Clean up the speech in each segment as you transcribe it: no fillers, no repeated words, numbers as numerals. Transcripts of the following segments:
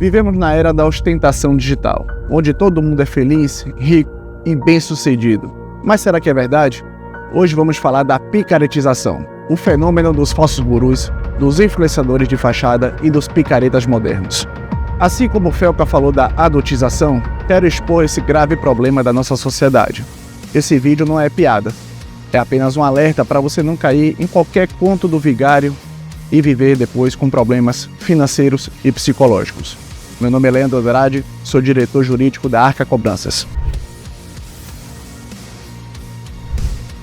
Vivemos na era da ostentação digital, onde todo mundo é feliz, rico e bem-sucedido. Mas será que é verdade? Hoje vamos falar da picaretização, o fenômeno dos falsos gurus, dos influenciadores de fachada e dos picaretas modernos. Assim como o Felca falou da adultização, quero expor esse grave problema da nossa sociedade. Esse vídeo não é piada, é apenas um alerta para você não cair em qualquer conto do vigário e viver depois com problemas financeiros e psicológicos. Meu nome é Leandro Andrade, sou diretor jurídico da Arca Cobranças.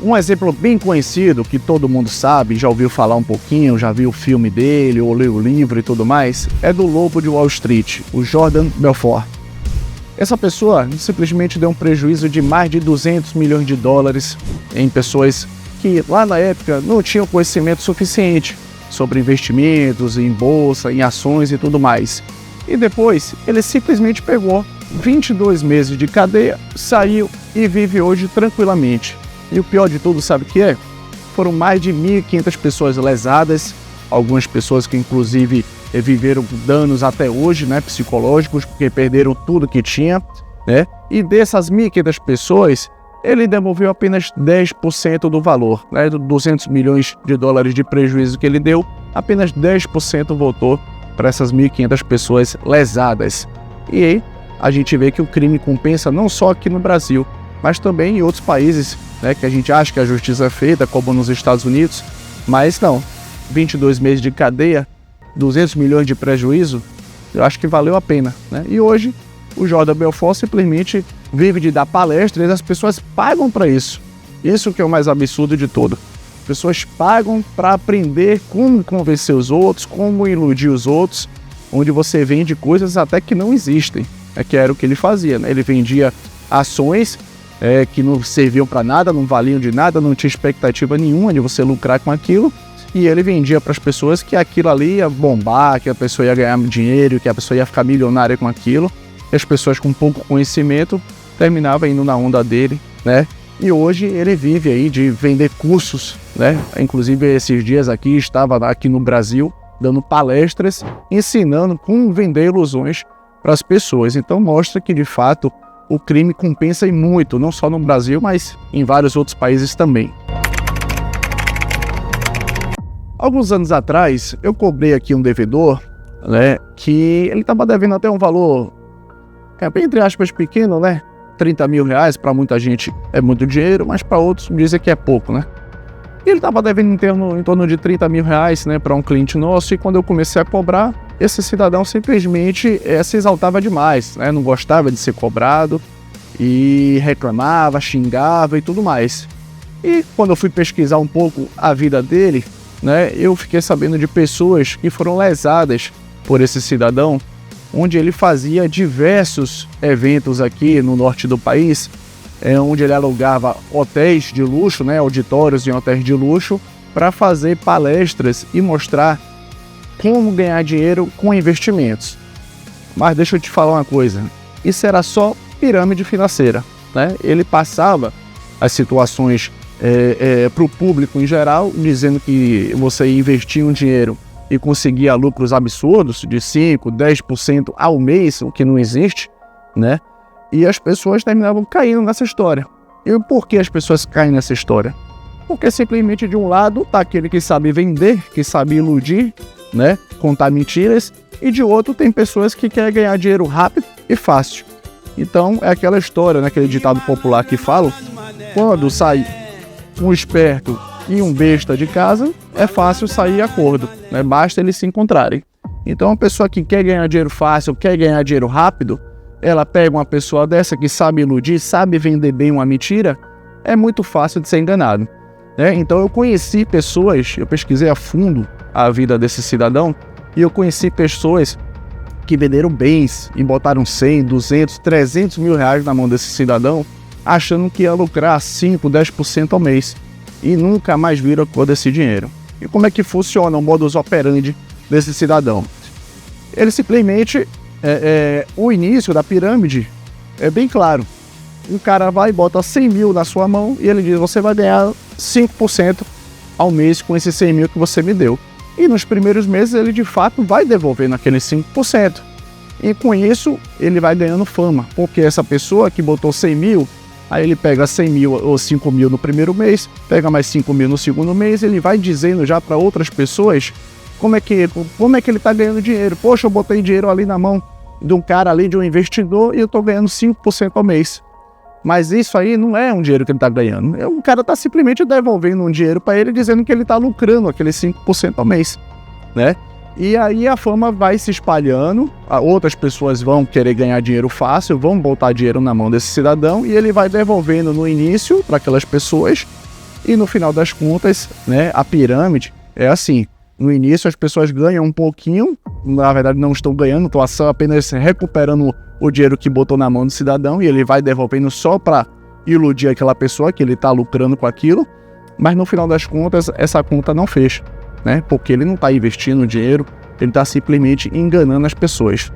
Um exemplo bem conhecido, que todo mundo sabe, já ouviu falar um pouquinho, já viu o filme dele, ou leu o livro e tudo mais, é do Lobo de Wall Street, o Jordan Belfort. Essa pessoa simplesmente deu um prejuízo de mais de 200 milhões de dólares em pessoas que lá na época não tinham conhecimento suficiente sobre investimentos, em bolsa, em ações e tudo mais. E depois ele simplesmente pegou 22 meses de cadeia, saiu e vive hoje tranquilamente. E o pior de tudo, sabe o que é? Foram mais de 1.500 pessoas lesadas, algumas pessoas que inclusive viveram danos até hoje, né, psicológicos, porque perderam tudo que tinha, né? E dessas 1.500 pessoas, ele devolveu apenas 10% do valor, né, dos 200 milhões de dólares de prejuízo que ele deu, apenas 10% voltou para essas 1.500 pessoas lesadas. E aí a gente vê que o crime compensa não só aqui no Brasil, mas também em outros países, né, que a gente acha que a justiça é feita, como nos Estados Unidos, mas não. 22 meses de cadeia, 200 milhões de prejuízo, eu acho que valeu a pena, né? E hoje o Jordan Belfort simplesmente vive de dar palestras e as pessoas pagam para isso. Isso que é o mais absurdo de tudo. Pessoas pagam para aprender como convencer os outros, como iludir os outros, onde você vende coisas até que não existem. É que era o que ele fazia, né? Ele vendia ações que não serviam para nada, não valiam de nada, não tinha expectativa nenhuma de você lucrar com aquilo, e ele vendia para as pessoas que aquilo ali ia bombar, que a pessoa ia ganhar dinheiro, que a pessoa ia ficar milionária com aquilo, e as pessoas com pouco conhecimento terminavam indo na onda dele, né? E hoje ele vive aí de vender cursos, né? Inclusive esses dias aqui, estava aqui no Brasil, dando palestras, ensinando como vender ilusões para as pessoas. Então mostra que de fato o crime compensa e muito, não só no Brasil, mas em vários outros países também. Alguns anos atrás, eu cobrei aqui um devedor, né, que ele estava devendo até um valor, entre aspas, pequeno, né? 30 mil reais, para muita gente é muito dinheiro, mas para outros dizem que é pouco, né? E ele estava devendo em torno de 30 mil reais, né, para um cliente nosso, e quando eu comecei a cobrar, esse cidadão simplesmente se exaltava demais, né? Não gostava de ser cobrado e reclamava, xingava e tudo mais. E quando eu fui pesquisar um pouco a vida dele, né, eu fiquei sabendo de pessoas que foram lesadas por esse cidadão, onde ele fazia diversos eventos aqui no norte do país, onde ele alugava hotéis de luxo, né, auditórios em hotéis de luxo, para fazer palestras e mostrar como ganhar dinheiro com investimentos. Mas deixa eu te falar uma coisa, isso era só pirâmide financeira, né? Ele passava as situações para o público em geral, dizendo que você ia investir um dinheiro e conseguia lucros absurdos de 5%, 10% ao mês, o que não existe, né? E as pessoas terminavam caindo nessa história. E por que as pessoas caem nessa história? Porque simplesmente de um lado está aquele que sabe vender, que sabe iludir, né? Contar mentiras, e de outro tem pessoas que querem ganhar dinheiro rápido e fácil. Então é aquela história, né? Aquele ditado popular que fala, quando sai um esperto e um besta de casa, é fácil sair acordo, né? Basta eles se encontrarem. Então a pessoa que quer ganhar dinheiro fácil, quer ganhar dinheiro rápido, ela pega uma pessoa dessa que sabe iludir, sabe vender bem uma mentira, é muito fácil de ser enganado, né? Então eu conheci pessoas, eu pesquisei a fundo a vida desse cidadão, e eu conheci pessoas que venderam bens e botaram 100, 200, 300 mil reais na mão desse cidadão, achando que ia lucrar 5, 10% ao mês, e nunca mais viram a cor desse dinheiro. E como é que funciona o modus operandi desse cidadão? Ele simplesmente, o início da pirâmide é bem claro. O cara vai e bota 100 mil na sua mão e ele diz, você vai ganhar 5% ao mês com esses 100 mil que você me deu. E nos primeiros meses ele de fato vai devolver naqueles 5%. E com isso, ele vai ganhando fama, porque essa pessoa que botou 100 mil, aí ele pega 100 mil ou 5 mil no primeiro mês, pega mais 5 mil no segundo mês, ele vai dizendo já para outras pessoas como é que ele está ganhando dinheiro. Poxa, eu botei dinheiro ali na mão de um cara ali, de um investidor, e eu estou ganhando 5% ao mês. Mas isso aí não é um dinheiro que ele está ganhando. O cara está simplesmente devolvendo um dinheiro para ele, dizendo que ele está lucrando aqueles 5% ao mês, né? E aí a fama vai se espalhando, outras pessoas vão querer ganhar dinheiro fácil, vão botar dinheiro na mão desse cidadão, e ele vai devolvendo no início para aquelas pessoas, e no final das contas, né, a pirâmide é assim. No início as pessoas ganham um pouquinho, na verdade não estão ganhando, estão apenas recuperando o dinheiro que botou na mão do cidadão, e ele vai devolvendo só para iludir aquela pessoa que ele está lucrando com aquilo, mas no final das contas essa conta não fecha, né? Porque ele não está investindo dinheiro, ele está simplesmente enganando as pessoas.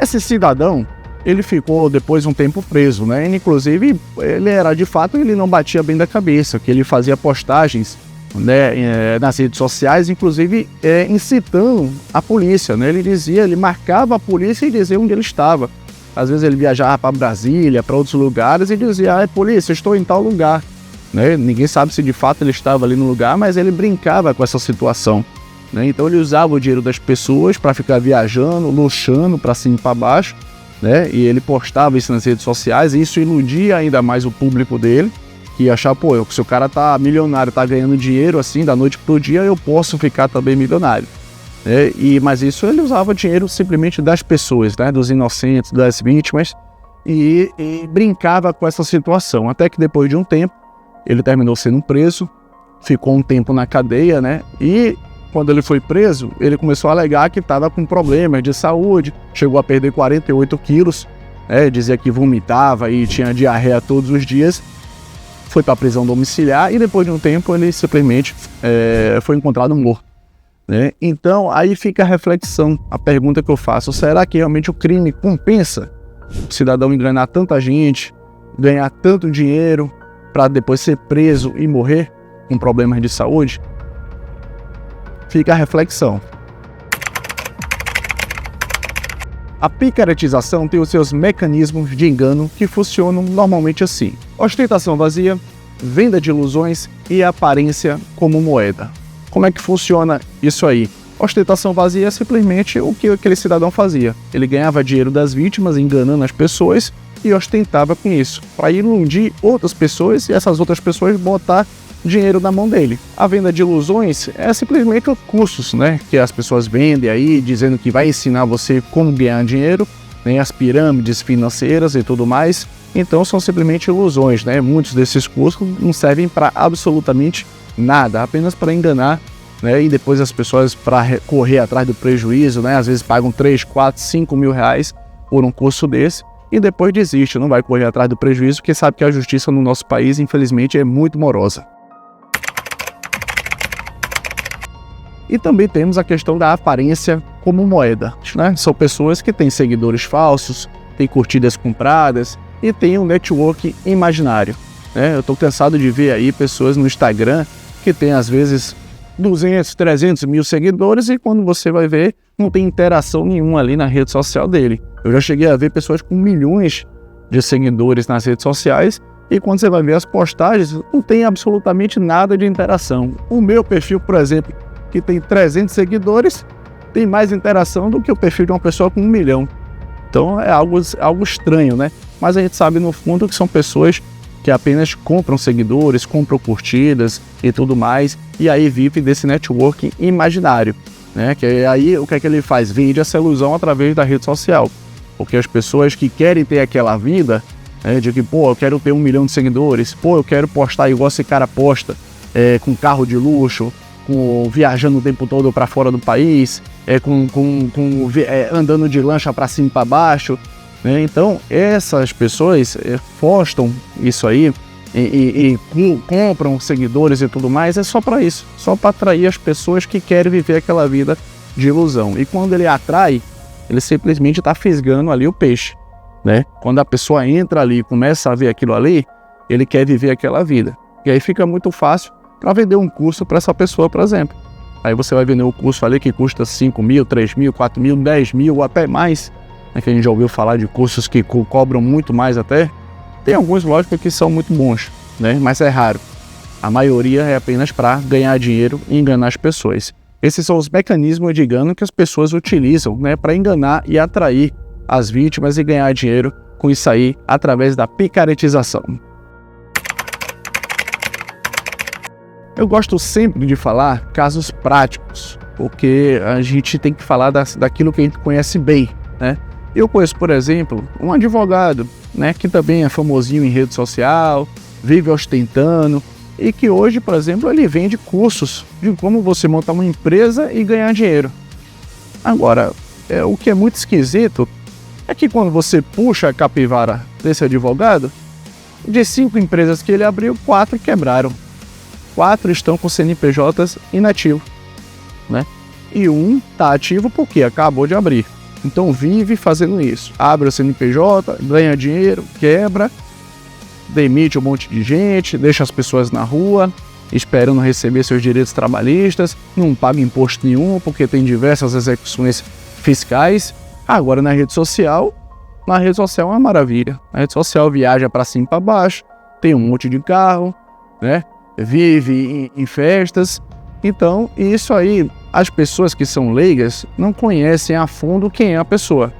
Esse cidadão, ele ficou depois um tempo preso, né? Inclusive, ele era de fato, ele não batia bem da cabeça, que ele fazia postagens, né, nas redes sociais, inclusive incitando a polícia, né? Ele marcava a polícia e dizia onde ele estava. Às vezes ele viajava para Brasília, para outros lugares e dizia: polícia, estou em tal lugar. Né? Ninguém sabe se de fato ele estava ali no lugar, mas ele brincava com essa situação, né? Então ele usava o dinheiro das pessoas para ficar viajando, luxando para cima e para baixo, né? E ele postava isso nas redes sociais, e isso iludia ainda mais o público dele, que ia achar, se o cara tá milionário, tá ganhando dinheiro assim da noite pro dia, eu posso ficar também milionário, né? Mas isso ele usava dinheiro simplesmente das pessoas, né? Dos inocentes, das vítimas, e brincava com essa situação, até que depois de um tempo ele terminou sendo preso, ficou um tempo na cadeia, né? E quando ele foi preso, ele começou a alegar que estava com problemas de saúde, chegou a perder 48 quilos, né? Dizia que vomitava e tinha diarreia todos os dias, foi para a prisão domiciliar e depois de um tempo ele simplesmente foi encontrado morto, né? Então aí fica a reflexão, a pergunta que eu faço: será que realmente o crime compensa o cidadão enganar tanta gente, ganhar tanto dinheiro, para depois ser preso e morrer com problemas de saúde? Fica a reflexão. A picaretização tem os seus mecanismos de engano que funcionam normalmente assim: ostentação vazia, venda de ilusões e aparência como moeda. Como é que funciona isso aí? Ostentação vazia é simplesmente o que aquele cidadão fazia. Ele ganhava dinheiro das vítimas enganando as pessoas e ostentava com isso, para iludir outras pessoas e essas outras pessoas botar dinheiro na mão dele. A venda de ilusões é simplesmente cursos, né, que as pessoas vendem aí, dizendo que vai ensinar você como ganhar dinheiro, né, as pirâmides financeiras e tudo mais. Então são simplesmente ilusões, né? Muitos desses cursos não servem para absolutamente nada, apenas para enganar, né? E depois as pessoas, para correr atrás do prejuízo, né, às vezes pagam 3, 4, 5 mil reais por um curso desse, e depois desiste, não vai correr atrás do prejuízo, porque sabe que a justiça no nosso país, infelizmente, é muito morosa. E também temos a questão da aparência como moeda, né? São pessoas que têm seguidores falsos, têm curtidas compradas e têm um network imaginário, né? Eu estou cansado de ver aí pessoas no Instagram que têm às vezes 200, 300 mil seguidores, e quando você vai ver, não tem interação nenhuma ali na rede social dele. Eu já cheguei a ver pessoas com milhões de seguidores nas redes sociais, e quando você vai ver as postagens, não tem absolutamente nada de interação. O meu perfil, por exemplo, que tem 300 seguidores, tem mais interação do que o perfil de uma pessoa com 1 milhão. Então é algo estranho, né? Mas a gente sabe no fundo que são pessoas que apenas compram seguidores, compram curtidas e tudo mais, e aí vive desse networking imaginário, né? Que aí o que é que ele faz? Vende essa ilusão através da rede social. Porque as pessoas que querem ter aquela vida, né, de que, eu quero ter 1 milhão de seguidores, eu quero postar igual esse cara posta, com carro de luxo, viajando o tempo todo para fora do país, andando de lancha para cima e para baixo, né? Então essas pessoas postam isso aí e compram seguidores e tudo mais, é só para isso, só para atrair as pessoas que querem viver aquela vida de ilusão. E quando ele atrai, ele simplesmente está fisgando ali o peixe, né? Quando a pessoa entra ali e começa a ver aquilo ali, ele quer viver aquela vida. E aí fica muito fácil para vender um curso para essa pessoa, por exemplo. Aí você vai vender um curso ali que custa 5 mil, 3 mil, 4 mil, 10 mil ou até mais, né, que a gente já ouviu falar de cursos que cobram muito mais até. Tem alguns, lógico, que são muito bons, né, mas é raro. A maioria é apenas para ganhar dinheiro e enganar as pessoas. Esses são os mecanismos de engano que as pessoas utilizam, né, para enganar e atrair as vítimas e ganhar dinheiro com isso aí através da picaretização. Eu gosto sempre de falar casos práticos, porque a gente tem que falar daquilo que a gente conhece bem, né? Eu conheço, por exemplo, um advogado, né, que também é famosinho em rede social, vive ostentando, e que hoje, por exemplo, ele vende cursos de como você montar uma empresa e ganhar dinheiro. Agora, o que é muito esquisito é que quando você puxa a capivara desse advogado, de 5 empresas que ele abriu, 4 quebraram. 4 estão com CNPJs inativos, né? E um está ativo porque acabou de abrir. Então vive fazendo isso. Abre o CNPJ, ganha dinheiro, quebra, demite um monte de gente, deixa as pessoas na rua, esperando receber seus direitos trabalhistas, não paga imposto nenhum porque tem diversas execuções fiscais. Agora na rede social é uma maravilha. A rede social viaja para cima e para baixo, tem um monte de carro, né? Vive em festas. Então, isso aí, as pessoas que são leigas não conhecem a fundo quem é a pessoa.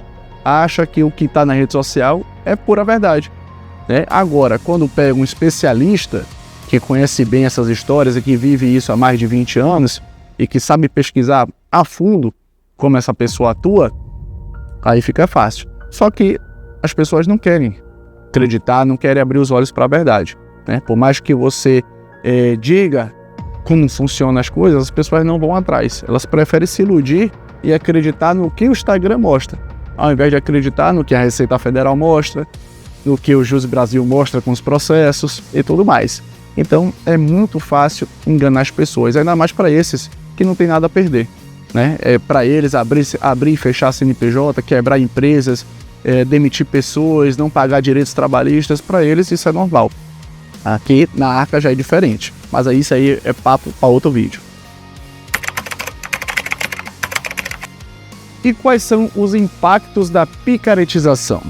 Acha que o que está na rede social é pura verdade, né? Agora, quando pega um especialista que conhece bem essas histórias e que vive isso há mais de 20 anos e que sabe pesquisar a fundo como essa pessoa atua, aí fica fácil. Só que as pessoas não querem acreditar, não querem abrir os olhos para a verdade, né? Por mais que você diga como funcionam as coisas, as pessoas não vão atrás. Elas preferem se iludir e acreditar no que o Instagram mostra, ao invés de acreditar no que a Receita Federal mostra, no que o Jus Brasil mostra com os processos e tudo mais. Então é muito fácil enganar as pessoas, ainda mais para esses que não tem nada a perder, né? Para eles abrir e fechar CNPJ, quebrar empresas, demitir pessoas, não pagar direitos trabalhistas, para eles isso é normal. Aqui na Arca já é diferente, mas aí isso aí é papo para outro vídeo. E quais são os impactos da picaretização?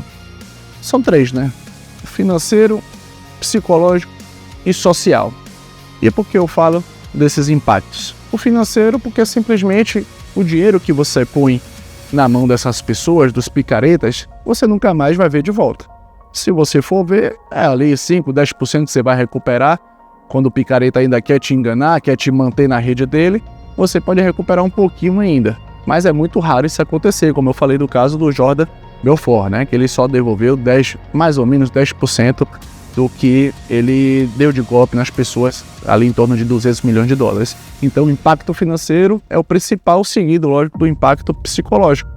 São 3, né? Financeiro, psicológico e social. E por que eu falo desses impactos? O financeiro, porque simplesmente o dinheiro que você põe na mão dessas pessoas, dos picaretas, você nunca mais vai ver de volta. Se você for ver, ali 5, 10% que você vai recuperar. Quando o picareta ainda quer te enganar, quer te manter na rede dele, você pode recuperar um pouquinho ainda. Mas é muito raro isso acontecer, como eu falei do caso do Jordan Belfort, né? Que ele só devolveu mais ou menos 10% do que ele deu de golpe nas pessoas, ali em torno de 200 milhões de dólares. Então o impacto financeiro é o principal, seguido, lógico, do impacto psicológico.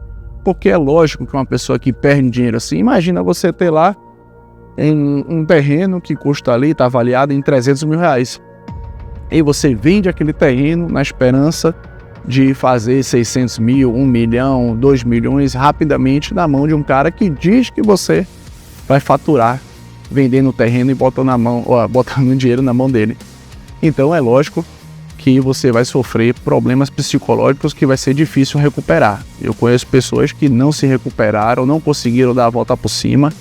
Porque é lógico que uma pessoa que perde dinheiro assim, imagina você ter lá em um terreno que custa ali, está avaliado em 300 mil reais. E você vende aquele terreno na esperança de fazer 600 mil, 1 milhão, 2 milhões rapidamente na mão de um cara que diz que você vai faturar vendendo o terreno e botando dinheiro na mão dele. Então é lógico que você vai sofrer problemas psicológicos que vai ser difícil recuperar. Eu conheço pessoas que não se recuperaram, não conseguiram dar a volta por cima,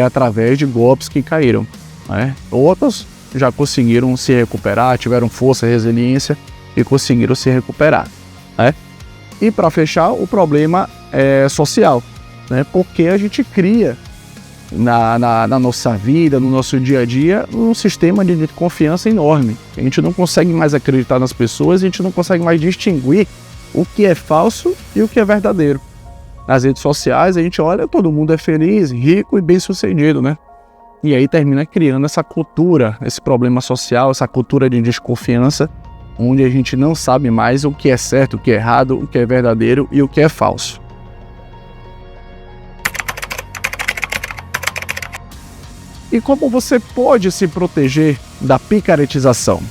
através de golpes que caíram, né? Outros já conseguiram se recuperar, tiveram força e resiliência e conseguiram se recuperar, né? E para fechar, o problema é social, né? Porque a gente cria na nossa vida, no nosso dia a dia, um sistema de confiança enorme. A gente não consegue mais acreditar nas pessoas, a gente não consegue mais distinguir o que é falso e o que é verdadeiro. Nas redes sociais a gente olha, todo mundo é feliz, rico e bem sucedido, né? E aí termina criando essa cultura, esse problema social, essa cultura de desconfiança, onde a gente não sabe mais o que é certo, o que é errado, o que é verdadeiro e o que é falso. E como você pode se proteger da picaretização?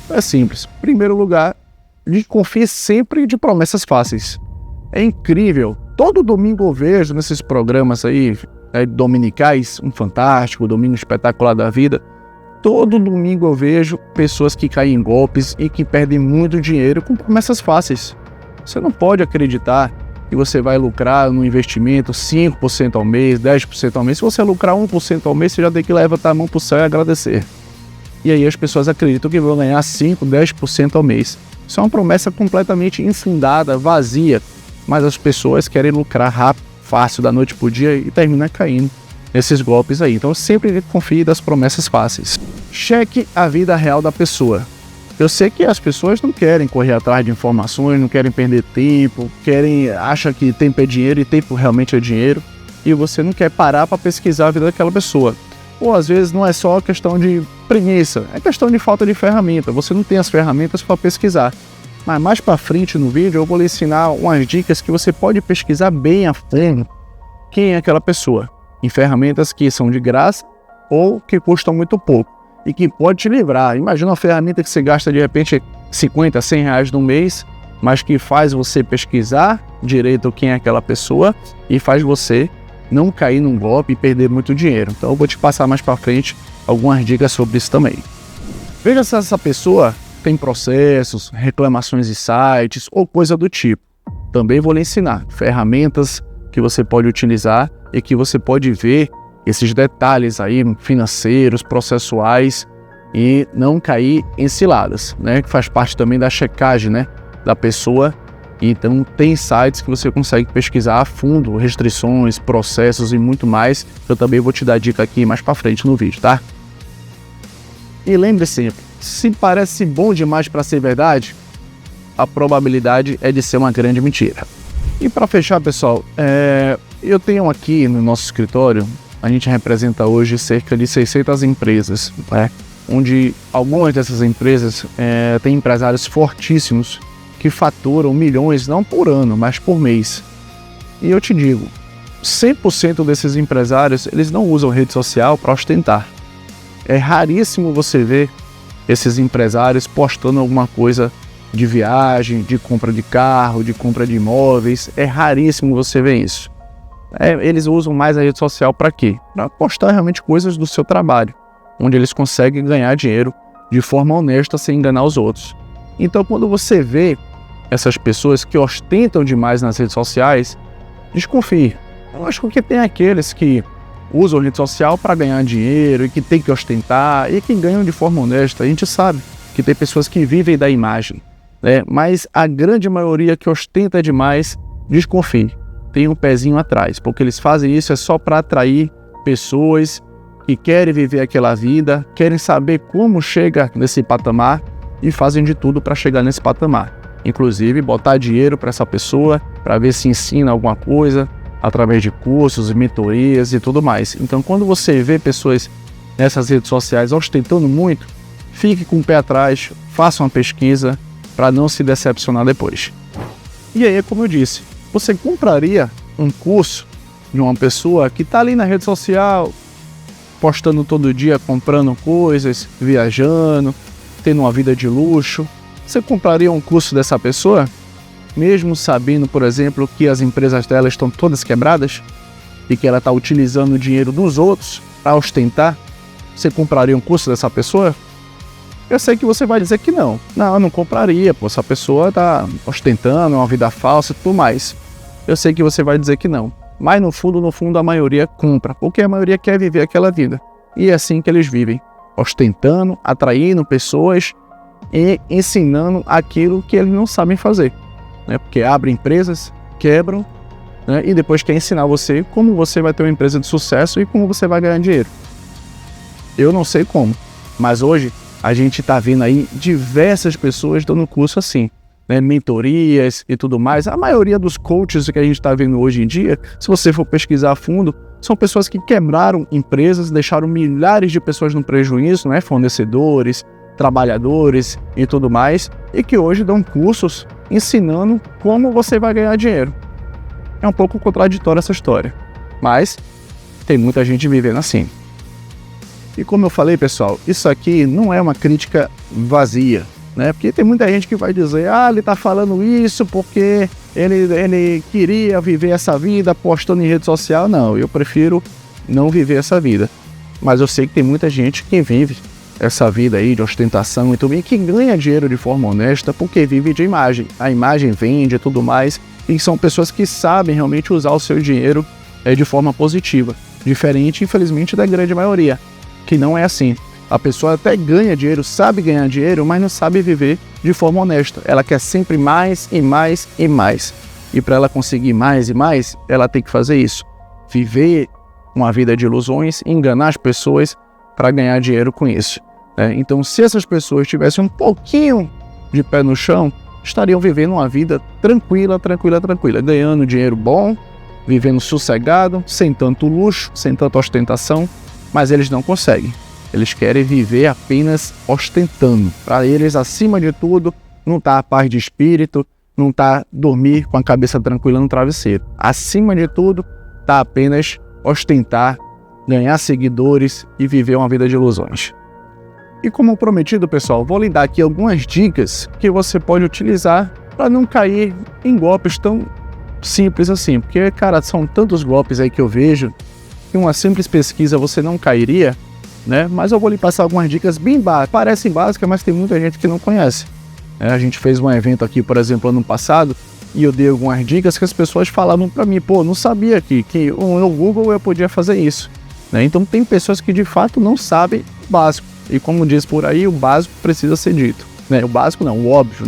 É simples. Em primeiro lugar, desconfie sempre de promessas fáceis. É incrível. Todo domingo eu vejo nesses programas aí, dominicais, um Fantástico, Domingo Espetacular da Vida. Todo domingo eu vejo pessoas que caem em golpes e que perdem muito dinheiro com promessas fáceis. Você não pode acreditar que você vai lucrar no investimento 5% ao mês, 10% ao mês. Se você lucrar 1% ao mês, você já tem que levantar a mão para o céu e agradecer. E aí as pessoas acreditam que vão ganhar 5%, 10% ao mês. Isso é uma promessa completamente infundada, vazia, mas as pessoas querem lucrar rápido, fácil, da noite para o dia e termina caindo nesses golpes aí. Então sempre confie das promessas fáceis. Cheque a vida real da pessoa. Eu sei que as pessoas não querem correr atrás de informações, não querem perder tempo, acham que tempo é dinheiro e tempo realmente é dinheiro, e você não quer parar para pesquisar a vida daquela pessoa. Ou às vezes não é só questão de preguiça, é questão de falta de ferramenta, você não tem as ferramentas para pesquisar. Mas mais para frente no vídeo eu vou lhe ensinar umas dicas que você pode pesquisar bem a fundo quem é aquela pessoa, em ferramentas que são de graça ou que custam muito pouco. E que pode te livrar. Imagina uma ferramenta que você gasta de repente 50, 100 reais no mês, mas que faz você pesquisar direito quem é aquela pessoa e faz você não cair num golpe e perder muito dinheiro. Então eu vou te passar mais para frente algumas dicas sobre isso também. Veja se essa pessoa tem processos, reclamações de sites ou coisa do tipo. Também vou lhe ensinar ferramentas que você pode utilizar e que você pode ver esses detalhes aí financeiros, processuais e não cair em ciladas, né? Que faz parte também da checagem, né, da pessoa. Então tem sites que você consegue pesquisar a fundo, restrições, processos e muito mais. Eu também vou te dar dica aqui mais para frente no vídeo, tá? E lembre sempre, se parece bom demais para ser verdade, a probabilidade é de ser uma grande mentira. E para fechar, pessoal, eu tenho aqui no nosso escritório, a gente representa hoje cerca de 600 empresas, né? Onde algumas dessas empresas têm empresários fortíssimos que faturam milhões, não por ano, mas por mês. E eu te digo, 100% desses empresários, eles não usam rede social para ostentar. É raríssimo você ver esses empresários postando alguma coisa de viagem, de compra de carro, de compra de imóveis. É raríssimo você ver isso. Eles usam mais a rede social para quê? Para postar realmente coisas do seu trabalho, onde eles conseguem ganhar dinheiro de forma honesta sem enganar os outros. Então, quando você vê essas pessoas que ostentam demais nas redes sociais, desconfie. Eu acho que tem aqueles que usam rede social para ganhar dinheiro e que tem que ostentar e que ganham de forma honesta. A gente sabe que tem pessoas que vivem da imagem, né? Mas a grande maioria que ostenta demais, desconfie. Tem um pezinho atrás, porque eles fazem isso só para atrair pessoas que querem viver aquela vida, querem saber como chega nesse patamar e fazem de tudo para chegar nesse patamar. Inclusive botar dinheiro para essa pessoa, para ver se ensina alguma coisa, através de cursos, mentorias e tudo mais. Então quando você vê pessoas nessas redes sociais ostentando muito, fique com o pé atrás, faça uma pesquisa para não se decepcionar depois. E aí, como eu disse, você compraria um curso de uma pessoa que está ali na rede social, postando todo dia, comprando coisas, viajando, tendo uma vida de luxo? Você compraria um curso dessa pessoa, mesmo sabendo, por exemplo, que as empresas dela estão todas quebradas e que ela está utilizando o dinheiro dos outros para ostentar? Você compraria um curso dessa pessoa? Eu sei que você vai dizer que não. Não, eu não compraria, pô, essa pessoa está ostentando uma vida falsa e tudo mais. Eu sei que você vai dizer que não, mas no fundo a maioria compra, porque a maioria quer viver aquela vida. E é assim que eles vivem, ostentando, atraindo pessoas e ensinando aquilo que eles não sabem fazer, né? Porque abrem empresas, quebram, né? E depois quer ensinar você como você vai ter uma empresa de sucesso e como você vai ganhar dinheiro. Eu não sei como, mas hoje a gente está vendo aí diversas pessoas dando curso assim, né, mentorias e tudo mais. A maioria dos coaches que a gente está vendo hoje em dia, se você for pesquisar a fundo, são pessoas que quebraram empresas, deixaram milhares de pessoas no prejuízo, né, fornecedores, trabalhadores e tudo mais, e que hoje dão cursos ensinando como você vai ganhar dinheiro. É um pouco contraditória essa história, mas tem muita gente vivendo assim. E como eu falei, pessoal, isso aqui não é uma crítica vazia, né? Porque tem muita gente que vai dizer, ele está falando isso porque ele queria viver essa vida postando em rede social. Não, eu prefiro não viver essa vida. Mas eu sei que tem muita gente que vive essa vida aí de ostentação e tudo, e que ganha dinheiro de forma honesta porque vive de imagem. A imagem vende e tudo mais, e são pessoas que sabem realmente usar o seu dinheiro de forma positiva. Diferente, infelizmente, da grande maioria, que não é assim. A pessoa até ganha dinheiro, sabe ganhar dinheiro, mas não sabe viver de forma honesta. Ela quer sempre mais e mais e mais. E para ela conseguir mais e mais, ela tem que fazer isso. Viver uma vida de ilusões, enganar as pessoas para ganhar dinheiro com isso. Então, se essas pessoas tivessem um pouquinho de pé no chão, estariam vivendo uma vida tranquila, ganhando dinheiro bom, vivendo sossegado, sem tanto luxo, sem tanta ostentação, mas eles não conseguem. Eles querem viver apenas ostentando. Para eles, acima de tudo, não está a paz de espírito, não está dormir com a cabeça tranquila no travesseiro. Acima de tudo, está apenas ostentar, ganhar seguidores e viver uma vida de ilusões. E como prometido, pessoal, vou lhe dar aqui algumas dicas que você pode utilizar para não cair em golpes tão simples assim. Porque, cara, são tantos golpes aí que eu vejo que uma simples pesquisa você não cairia, né? Mas eu vou lhe passar algumas dicas bem básicas. Parecem básicas, mas tem muita gente que não conhece. A gente fez um evento aqui, por exemplo, ano passado, e eu dei algumas dicas que as pessoas falavam para mim, pô, não sabia que no Google eu podia fazer isso. Então tem pessoas que de fato não sabem o básico. E como diz por aí, o básico precisa ser dito. O básico não, o óbvio,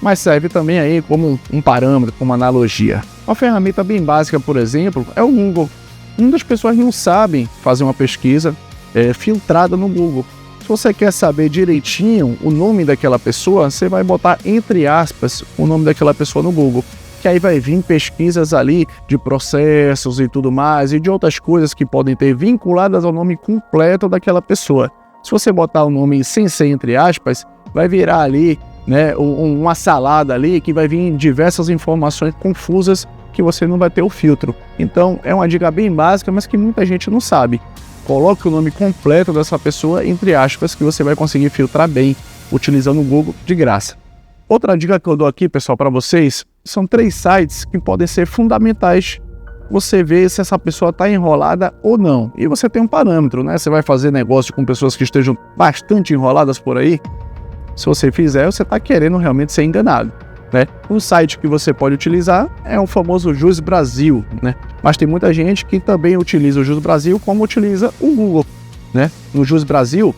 mas serve também aí como um parâmetro, como analogia. Uma ferramenta bem básica, por exemplo, é o Google. Muitas pessoas não sabem fazer uma pesquisa filtrada no Google. Se você quer saber direitinho o nome daquela pessoa, você vai botar entre aspas o nome daquela pessoa no Google, que aí vai vir pesquisas ali de processos e tudo mais, e de outras coisas que podem ter vinculadas ao nome completo daquela pessoa. Se você botar o nome sem ser entre aspas, vai virar ali uma salada ali que vai vir diversas informações confusas que você não vai ter o filtro. Então é uma dica bem básica, mas que muita gente não sabe. Coloque o nome completo dessa pessoa entre aspas, que você vai conseguir filtrar bem, utilizando o Google de graça. Outra dica que eu dou aqui, pessoal, para vocês, são 3 sites que podem ser fundamentais. Você vê se essa pessoa está enrolada ou não. E você tem um parâmetro, Você vai fazer negócio com pessoas que estejam bastante enroladas por aí. Se você fizer, você está querendo realmente ser enganado. Um site que você pode utilizar é o famoso Jus Brasil, Mas tem muita gente que também utiliza o Jus Brasil como utiliza o Google, No Jus Brasil,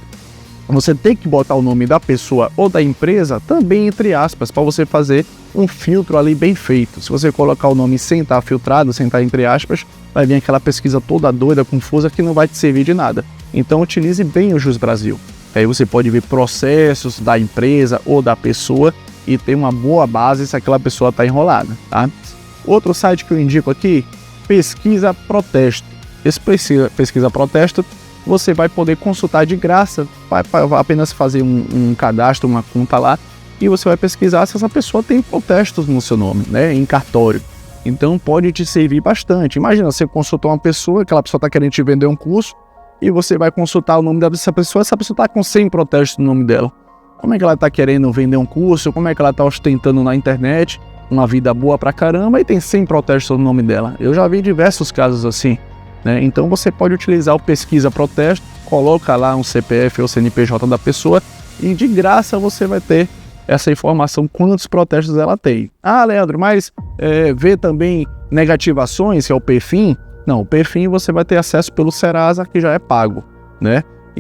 você tem que botar o nome da pessoa ou da empresa também entre aspas, para você fazer um filtro ali bem feito. Se você colocar o nome sem estar filtrado, sem estar entre aspas, vai vir aquela pesquisa toda doida, confusa, que não vai te servir de nada. Então utilize bem o Jus Brasil. Aí você pode ver processos da empresa ou da pessoa e ter uma boa base se aquela pessoa está enrolada, Outro site que eu indico aqui, Pesquisa Protesto. Esse Pesquisa Protesto, você vai poder consultar de graça, vai apenas fazer um cadastro, uma conta lá, e você vai pesquisar se essa pessoa tem protestos no seu nome, em cartório. Então pode te servir bastante. Imagina, você consultou uma pessoa, aquela pessoa está querendo te vender um curso, e você vai consultar o nome dessa pessoa, essa pessoa está com 100 protestos no nome dela. Como é que ela está querendo vender um curso? Como é que ela está ostentando na internet uma vida boa pra caramba e tem 100 protestos no nome dela? Eu já vi diversos casos assim, Então você pode utilizar o Pesquisa Protesto, coloca lá um CPF ou CNPJ da pessoa e de graça você vai ter essa informação, quantos protestos ela tem. Ah, Leandro, mas vê também negativações, que é o Perfin? Não, o Perfin você vai ter acesso pelo Serasa, que já é pago,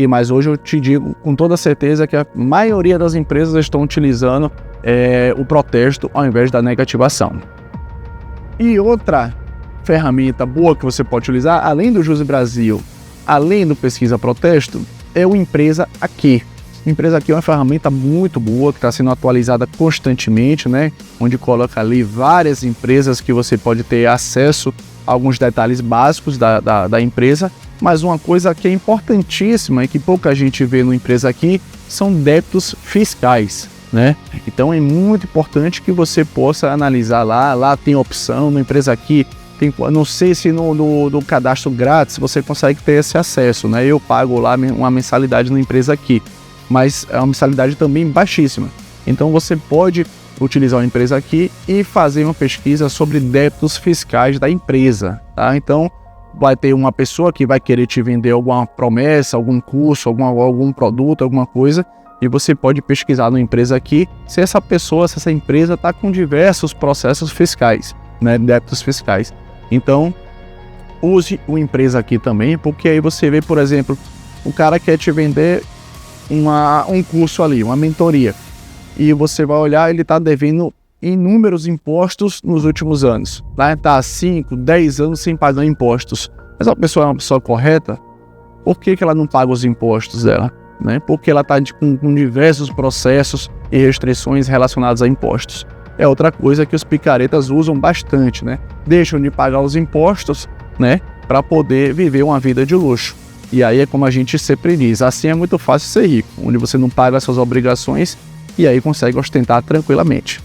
Mas hoje eu te digo com toda certeza que a maioria das empresas estão utilizando o protesto ao invés da negativação. E outra ferramenta boa que você pode utilizar, além do Jus Brasil, além do Pesquisa Protesto, é o Empresa Aqui. O Empresa Aqui é uma ferramenta muito boa, que está sendo atualizada constantemente, Onde coloca ali várias empresas que você pode ter acesso a alguns detalhes básicos da empresa. Mas uma coisa que é importantíssima e que pouca gente vê no Empresa Aqui são débitos fiscais, Então é muito importante que você possa analisar lá tem opção no Empresa Aqui, não sei se no cadastro grátis você consegue ter esse acesso, Eu pago lá uma mensalidade no Empresa Aqui, mas é uma mensalidade também baixíssima. Então você pode utilizar o Empresa Aqui e fazer uma pesquisa sobre débitos fiscais da empresa, Então vai ter uma pessoa que vai querer te vender alguma promessa, algum curso, algum produto, alguma coisa, e você pode pesquisar na empresa aqui se essa empresa está com diversos processos fiscais, né, débitos fiscais. Então, use o empresa aqui também, porque aí você vê, por exemplo, o cara quer te vender um curso ali, uma mentoria, e você vai olhar, ele está devendo inúmeros impostos nos últimos anos, né? Tá há 5, 10 anos sem pagar impostos. Mas a pessoa é uma pessoa correta, por que ela não paga os impostos dela? Né? Porque ela está com diversos processos e restrições relacionados a impostos. É outra coisa que os picaretas usam bastante, né? Deixam de pagar os impostos, né, para poder viver uma vida de luxo. E aí é como a gente sempre diz, assim é muito fácil ser rico, onde você não paga as suas obrigações e aí consegue ostentar tranquilamente.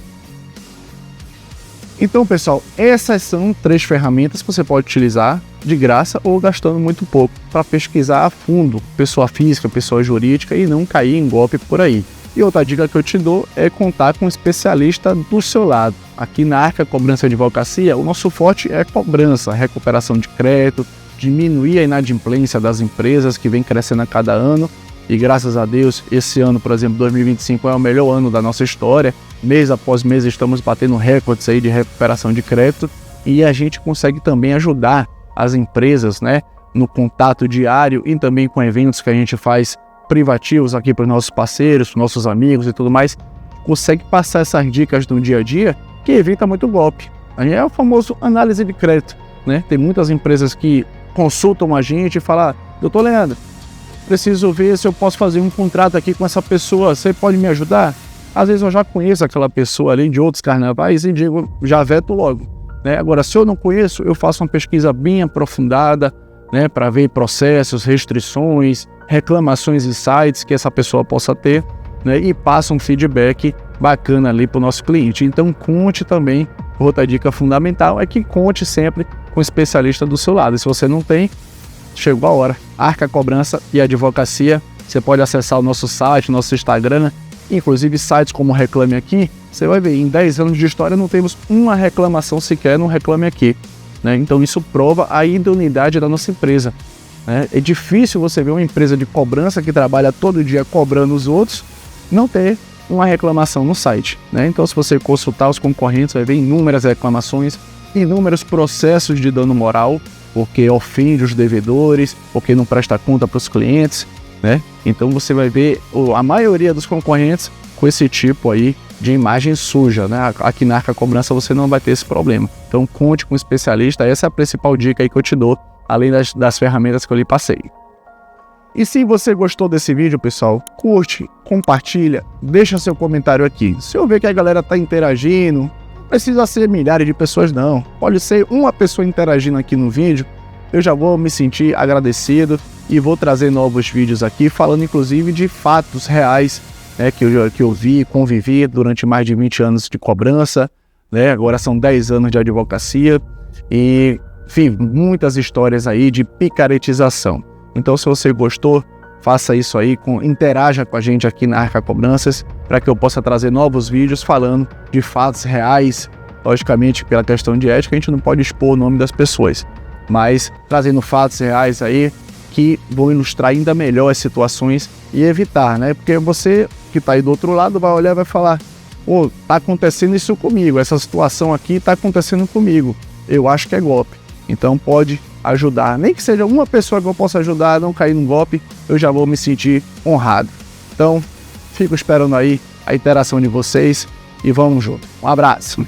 Então, pessoal, essas são 3 ferramentas que você pode utilizar de graça ou gastando muito pouco para pesquisar a fundo, pessoa física, pessoa jurídica, e não cair em golpe por aí. E outra dica que eu te dou é contar com um especialista do seu lado. Aqui na Arca Cobrança e Advocacia, o nosso forte é cobrança, recuperação de crédito, diminuir a inadimplência das empresas que vem crescendo a cada ano. E graças a Deus, esse ano, por exemplo, 2025 é o melhor ano da nossa história. Mês após mês estamos batendo recordes aí de recuperação de crédito, e a gente consegue também ajudar as empresas, né, no contato diário e também com eventos que a gente faz privativos aqui para os nossos parceiros, nossos amigos e tudo mais. Consegue passar essas dicas no dia a dia que evita muito golpe. Aí é o famoso análise de crédito, né? Tem muitas empresas que consultam a gente e falam: doutor Leandro, preciso ver se eu posso fazer um contrato aqui com essa pessoa, você pode me ajudar? Às vezes eu já conheço aquela pessoa ali de outros carnavais e digo, já veto logo, né? Agora, se eu não conheço, eu faço uma pesquisa bem aprofundada, né, para ver processos, restrições, reclamações e sites que essa pessoa possa ter, né, e passo um feedback bacana ali para o nosso cliente. Então, conte também, outra dica fundamental é que conte sempre com um especialista do seu lado. E se você não tem, chegou a hora. Arca Cobrança e Advocacia, você pode acessar o nosso site, nosso Instagram, inclusive sites como Reclame Aqui. Você vai ver, em 10 anos de história não temos uma reclamação sequer no Reclame Aqui, né? Então isso prova a idoneidade da nossa empresa, né? É difícil você ver uma empresa de cobrança que trabalha todo dia cobrando os outros não ter uma reclamação no site, né? Então, se você consultar os concorrentes, vai ver inúmeras reclamações, inúmeros processos de dano moral, porque ofende os devedores, porque não presta conta para os clientes, né? Então você vai ver a maioria dos concorrentes com esse tipo aí de imagem suja, né? Aqui na Arca Cobrança você não vai ter esse problema. Então conte com um especialista, essa é a principal dica aí que eu te dou, além das ferramentas que eu lhe passei. E se você gostou desse vídeo, pessoal, curte, compartilha, deixa seu comentário aqui. Se eu ver que a galera tá interagindo, não precisa ser milhares de pessoas não, pode ser uma pessoa interagindo aqui no vídeo, eu já vou me sentir agradecido e vou trazer novos vídeos aqui, falando inclusive de fatos reais, né, que eu vi, convivi durante mais de 20 anos de cobrança, né, agora são 10 anos de advocacia e, enfim, muitas histórias aí de picaretização. Então, se você gostou, faça isso aí, interaja com a gente aqui na Arca Cobranças, para que eu possa trazer novos vídeos falando de fatos reais. Logicamente, pela questão de ética, a gente não pode expor o nome das pessoas, mas trazendo fatos reais aí que vão ilustrar ainda melhor as situações e evitar, né? Porque você que está aí do outro lado vai olhar e vai falar: "Pô, tá acontecendo isso comigo, essa situação aqui está acontecendo comigo, eu acho que é golpe". Então pode ajudar, nem que seja uma pessoa que eu possa ajudar a não cair num golpe, eu já vou me sentir honrado. Então, fico esperando aí a interação de vocês e vamos junto. Um abraço!